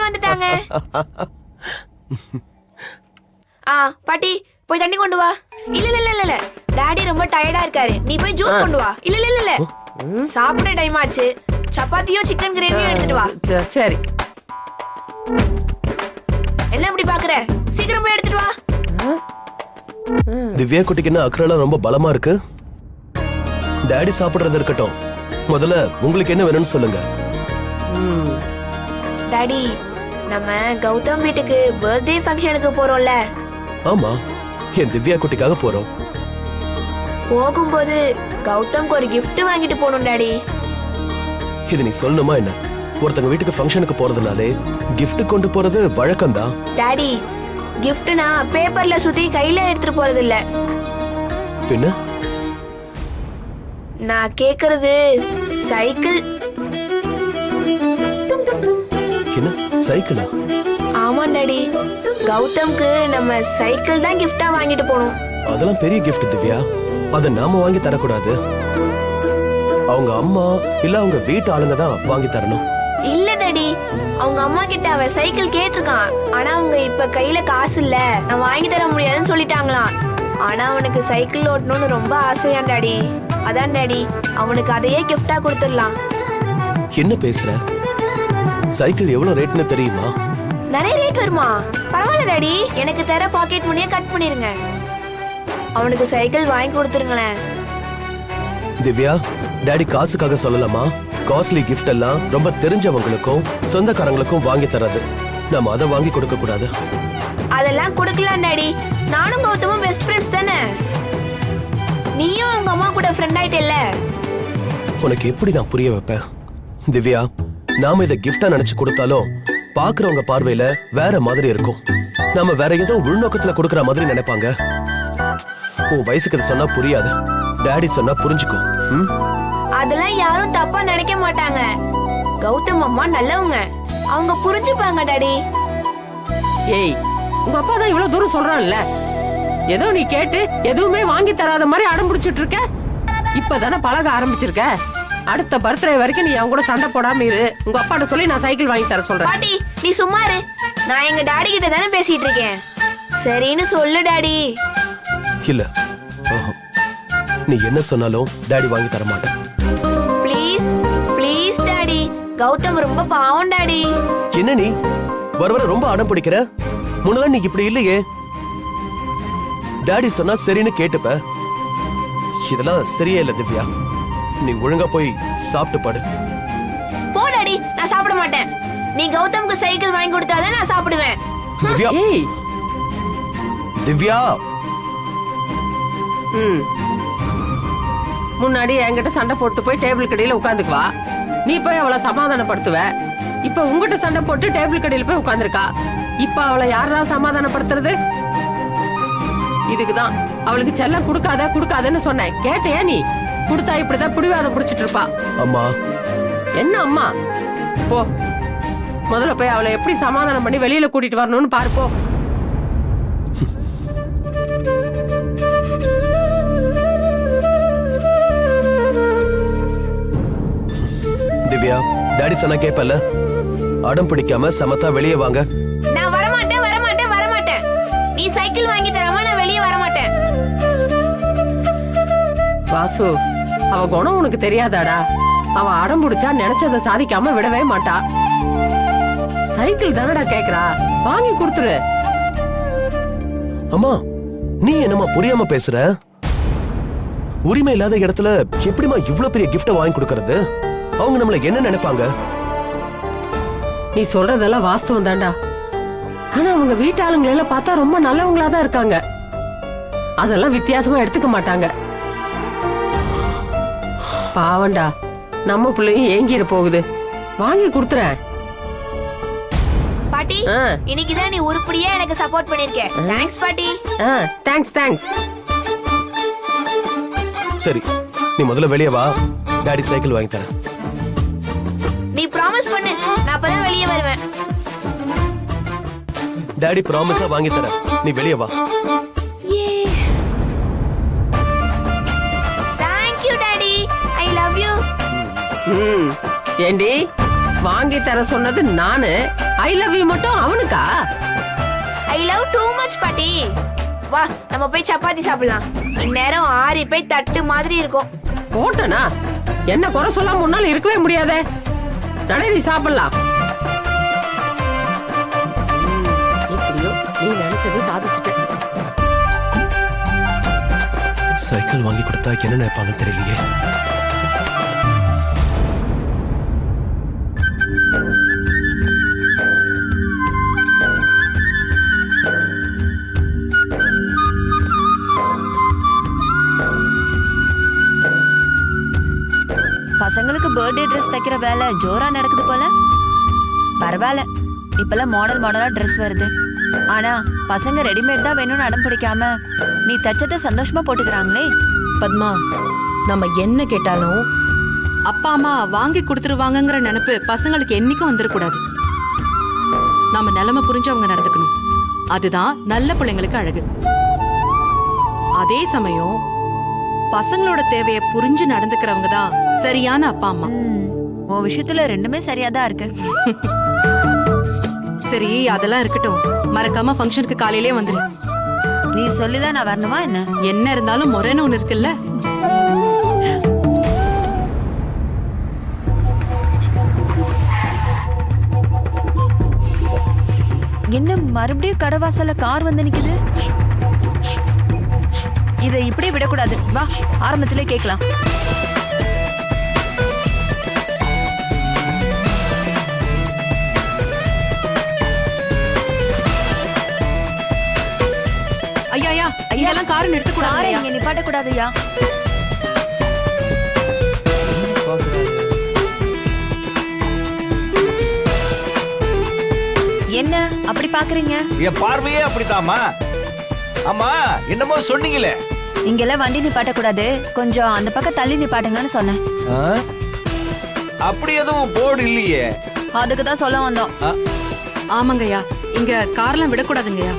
வந்துட்டாங்க. பாட்டி போய் தண்ணி கொண்டு வா. இல்ல இல்ல இல்ல இல்ல டாடி ரொம்ப டயர்டா இருக்காரு, நீ போய் ஜூஸ் கொண்டு வா. இல்ல இல்ல இல்ல சாப்பிட டைம் ஆச்சு, சப்பாத்தியும் சிக்கன் கிரேவியும் எடுத்துட்டு வா. சரி. என்ன இப்படி பாக்குற, சீக்கிரம் போய் எடுத்துட்டு வா. திவ்யா குட்டிக்கு என்ன அக்கறைலாம் ரொம்ப பலமா இருக்கு. டாடி சாப்பிடுறது இருக்கட்டும், முதல்ல உங்களுக்கு என்ன வேணும்னு சொல்லுங்க. டாடி, நம்ம கௌதம் வீட்டுக்கு பர்த்டே ஃபங்க்ஷனுக்கு போறோம்ல. ஆமா, என் திவ்யா குட்டிக்காக போறோம். போகும்போது கௌதம்க்கு ஒரு gift வாங்கிட்டு போகணும் டாடி. இது நீ சொல்லணுமா என்ன? ஒருத்தங்க வீட்டுக்கு ஃபங்க்ஷனுக்கு போறதுனாலே gift கொண்டு போறது வழக்கம்தான். டாடி, giftனா பேப்பர்ல சுத்தி கையில எடுத்துட்டு போறது இல்ல. பின்ன நான் கேக்குறது சைக்கிள். என்ன சைக்கிளா? ஆமா டாடி, கௌதம்க்கு நம்ம சைக்கிள் தான் gift-ஆ வாங்கிட்டு போகணும். அதெல்லாம் பெரிய gift திவ்யா, அத நாம வாங்கி தரக்கூடாது. அவங்க அம்மா இல்ல அவங்க வீட்டு ஆளுங்க தான் வாங்கி தரணும். இல்ல டாடி, அவங்க அம்மா கிட்ட அவ சைக்கிள் கேட்டிருக்கான். ஆனா அவங்க இப்ப கையில காசு இல்ல, நான் வாங்கி தர முடியாதுன்னு சொல்லிட்டாங்களாம். ஆனா அவனுக்கு சைக்கிள் ஓட்டணும்னு ரொம்ப ஆசையா டாடி. அதான் டாடி, அவனுக்கு அதையே gift-ஆ கொடுத்துடலாம். என்ன பேசுற? சைக்கிள் எவ்வளவு ரேட்னு தெரியுமா? நிறைய ரேட் வருமா? பரவாயில்ல டாடி, எனக்கு தர பாக்கெட் மணியை கட் பண்ணிருங்க. அவனுக்கு சைக்கிள் வாங்கி கொடுத்துருங்களேன். திவ்யா, டாடி காசுக்காக சொல்லலாமா? காஸ்ட்லி gift எல்லாம் ரொம்ப தெரிஞ்சவங்களுக்கும் சொந்தக்காரங்களுக்கும் வாங்கி தரது. நாம அதை வாங்கி கொடுக்க கூடாது. அதெல்லாம் கொடுக்கலாம் டாடி, நானும் கௌதமும் பெஸ்ட் ஃப்ரெண்ட்ஸ் தானே. நீயும் உங்க அம்மா கூட ஃப்ரெண்ட் ஆயிட்டேல்ல. உனக்கு எப்படி நான் புரிய வைப்பேன்? திவ்யா, நாம இதை gift-ஆ நினைச்சு கொடுத்தாலும் பாக்குறவங்க பார்வையில வேற மாதிரி இருக்கும். நாம வேற ஏதோ உள்நோக்கத்துல கொடுக்கற மாதிரி நினைப்பாங்க. உன் வயசுக்கு இது சொன்னா புரியாது, டாடி சொன்னா புரிஞ்சுக்கோ. அதெல்லாம் யாரும் தப்பா நினைக்க மாட்டாங்க. கௌதம் அம்மா நல்லவங்க, அவங்க புரிஞ்சுப்பாங்க டாடி. ஏய், உங்க அப்பா தான் இவ்வளவு தூரம் சொல்றான்ல, ஏதோ நீ கேட்டு எதுவுமே வாங்கி தராத மாதிரி அடம் பிடிச்சிட்டு இருக்க. இப்பதானே பழக ஆரம்பிச்சிருக்க. அடுத்த பர்த்டே வரைக்கும் நீ அவங்க கூட சண்டை போடாம இரு. உங்க அப்பாட்ட சொல்லி நான் சைக்கிள் வாங்கி தர சொல்றேன். பாட்டி, நீ சும்மா இரு. நான் எங்க டாடி கிட்ட தானே பேசிட்டு இருக்கேன். சரின்னு சொல்லு டாடி. இல்ல, நீ என்ன சொன்னாலும் டாடி வாங்கி தர மாட்டேன். ப்ளீஸ் ப்ளீஸ் டாடி, கௌதம் ரொம்ப பாவம் டாடி. என்ன நீ வர வர ரொம்ப அடம் பிடிக்கிற? முன்னெல்லாம் நீ இப்படி இல்லையே. டாடி சொன்னா சரின்னு கேட்டுப்ப. இதெல்லாம் சரியே இல்ல திவ்யா, நீ ஒழுங்கா போய் சாப்பிட்டு படு. போ டாடி, நான் சாப்பிட மாட்டேன். நீ கௌதம்க்கு சைக்கிள் வாங்கி கொடுத்தாதான் நான் சாப்பிடுவேன். திவ்யா, ஏய், திவ்யா. முன்னாடி என்கிட்ட சண்டை போட்டு போய் டேபிள் கடையில உட்காந்துக்குவா. நீ போய் அவளை சமாதானப்படுத்துவ. இப்ப உங்ககிட்ட சண்டை போட்டு டேபிள் கடையில போய் உட்காந்துருக்கா. இப்ப அவளை யாரா சமாதானப்படுத்துறது? இதுக்குதான் அவளுக்கு செல்லம் கொடுக்காத கொடுக்காதன்னு சொன்னேன். கேட்டியா நீ? கொடுத்தா இப்படிதான் பிடிவாதம் பிடிச்சிட்டு இருப்பா. அம்மா. என்ன அம்மா? போ, முதல்ல போய் அவளை எப்படி சமாதானம் பண்ணி வெளியில கூட்டிட்டு வரணும்னு பாருப்போ. திவ்யா, டாடி சொன்னா கேப்பல. அடம் பிடிக்காம சமத்தா வெளியே வாங்க. நான் வரமாட்டேன் வரமாட்டேன் வரமாட்டேன். நீ சைக்கிள் வாங்கி தராம நான் வெளியே வரமாட்டேன். வாசு, அவ குணம் உனக்கு தெரியாதாடா? அவ அடம் பிடிச்சா நினைச்சதை சாதிக்காம விடவே மாட்டா. சைக்கிள் தானடா கேக்குறா, வாங்கி கொடுத்துரு. அம்மா, நீ என்னமா புரியாம பேசுற? உரிமை இல்லாத இடத்துல எப்படிமா இவ்வளவு பெரிய கிஃப்ட வாங்கி கொடுக்கறது? அவங்க நம்மள என்ன நினைப்பாங்க? நீ சொல்றதெல்லாம் வாஸ்தவம் தான்டா. ஆனா அவங்க வீட்டு ஆளுங்களெல்லாம் பார்த்தா ரொம்ப நல்லவங்களாதான் இருக்காங்க. அதெல்லாம் வித்தியாசமா எடுத்துக்க மாட்டாங்க. பாவண்டா, நம்ம பிள்ளையும் ஏங்கிட போகுது. வாங்கி கொடுத்துறேன். பாட்டி, இன்னைக்குதான் நீ உருப்படியா எனக்கு சப்போர்ட் பண்ணிருக்க. தேங்க்ஸ் பாட்டி. Thanks thanks. சரி, நீ முதல்ல வெளியே வா, டாடி சைக்கிள் வாங்கி தரேன். நீ ப்ராமிஸ் பண்ணு, நான் அப்பதான் வெளியே வருவேன். டாடி ப்ராமிஸா வாங்கி தரேன், நீ வெளியே வா. Thank you daddy, I love you. ஏண்டி, வாங்கி தர சொன்னது நானு, ஐ லவ் யூ மட்டும் அவனுக்கா? ஐ லவ் டூ மச் பாட்டி. வா நம்ம போய் சப்பாத்தி சாப்பிடலாம். இந்நேரம் ஆறி போய் தட்டு மாதிரி இருக்கும். போட்டனா என்ன குறை சொல்லாம முன்னால இருக்கவே முடியாதே. நடை சாப்பிடலாம். எப்படியோ நீ நினைச்சது சாதிச்சுட்ட. சைக்கிள் வாங்கி கொடுத்தா என்ன நினைப்பாங்க தெரியலையே. பசங்களுக்கு பர்த்டே ட்ரெஸ் தைக்கிற வேலை ஜோரா நடக்குது போல. பரவாயில்ல, இப்பெல்லாம் மாடல் மாடலா ட்ரெஸ் வருது. ஆனா பசங்க ரெடிமேட் தான் வேணும்னு அடம் பிடிக்காம நீ தச்சதை சந்தோஷமா போட்டுக்கிறாங்களே. பத்மா, நம்ம என்ன கேட்டாலும் அப்பா அம்மா வாங்கி கொடுத்துருவாங்கங்கிற நினைப்பு பசங்களுக்கு என்னைக்கும் வந்துடக்கூடாது. நாம நிலைமை புரிஞ்சு அவங்க நடந்துக்கணும். அதுதான் நல்ல பிள்ளைங்களுக்கு அழகு. அதே சமயம் பசங்களோட தேவையை புரிஞ்சு நடந்துக்கிறவங்க தான் சரியான அப்பா அம்மா. உன் விஷயத்துல ரெண்டுமே சரியாதான் இருக்கு. சரி, அதெல்லாம் இருக்கட்டும். மறக்காம ஃபங்க்ஷனுக்கு காலையிலே வந்துரு. நீ சொல்லிதான் நான் வரணுமா என்ன? என்ன இருந்தாலும் முறைன்னு ஒண்ணு இருக்குல்ல. என்ன மறுபடியும் கடவாசல்ல கார் வந்து நிக்குது? இதை இப்படியே விடக்கூடாது. வா ஆரம்பத்திலே கேட்கலாம். ஐயா ஐயா, இதெல்லாம் காரை நிறுத்த காரை கூடாது. இங்க நிப்பாட்ட கூடாதுயா. என்ன அப்படி பாக்குறீங்க? என் பார்வையே அப்படித்தாமா. ஆமா, என்னமோ சொன்னீங்களே. இங்கெல்லாம் வண்டி நிப்பாட்ட கூடாது, கொஞ்சம் அந்த பக்கம் தள்ளி நிப்பாட்டுங்கன்னு சொன்னேன். ஆ? அப்படி எதுவும் போர்டு இல்லையே. அதுக்கு தான் சொல்ல வந்தோம். ஆமாங்கய்யா, இங்க கார்லாம் விடக்கூடாதுங்கய்யா.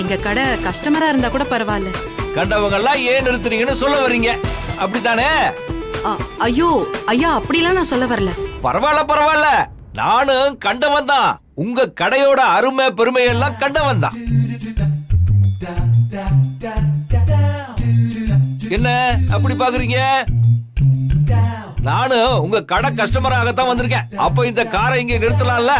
எங்க கடை கஸ்டமரா இருந்தா கூட பரவாயில்ல. கண்டவங்க எல்லாம் ஏன் நிறுத்துறீங்கன்னு சொல்ல வர்றீங்க, அப்படித்தானே? ஐயோ ஐயா, அப்படிலாம் நான் சொல்ல வரல. பரவாயில்ல பரவாயில்ல, நானும் கண்டவன் தான். உங்க கடையோட அருமை பெருமை எல்லாம் கண்டவன் தான். என்ன அப்படி பாக்குறீங்க? நானும் உங்க கடை கஸ்டமராகத்தான் வந்திருக்கேன். அப்ப இந்த காரை இங்க நிறுத்தலாம்ல?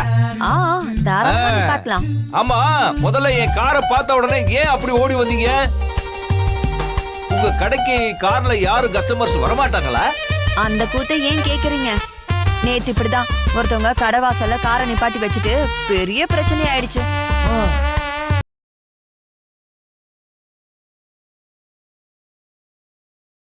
தாராளமா நிப்பாட்டலாம். ஆமா, முதல்ல என் காரை பார்த்த உடனே ஏன் அப்படி ஓடி வந்தீங்க? உங்க கடைக்கு கார்ல யாரும் கஸ்டமர்ஸ் வரமாட்டாங்களா? அந்த கூத்தை ஏன் கேக்குறீங்க? நேத்து இப்படிதான் ஒருத்தவங்க கடவாசல்ல காரை நிப்பாட்டி வச்சுட்டு பெரிய பிரச்சனை ஆயிடுச்சு.